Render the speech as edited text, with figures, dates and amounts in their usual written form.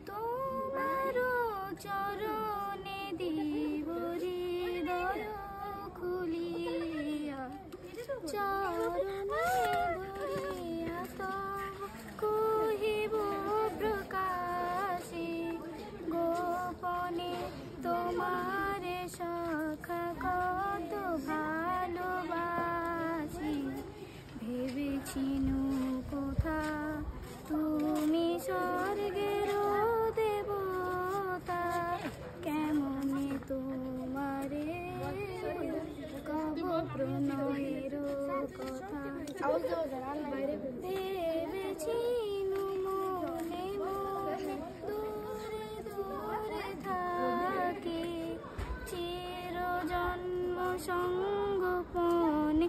তোমার চরণে দিব হৃদয় খুলিয়া, চরণে ধরিয়া তব কহিব প্রকাশে, গোপনে তোমারে সখা কত ভালোবাসি। ভেবেছিনু কোথা তুমি স্বর্গের দেবতা, কেমনে তোমারে কব প্রণয়ের কথা। ভেবেছিনু মনে মনে দূরে দূরে থাকি, চিরজন্ম সঙ্গোপনে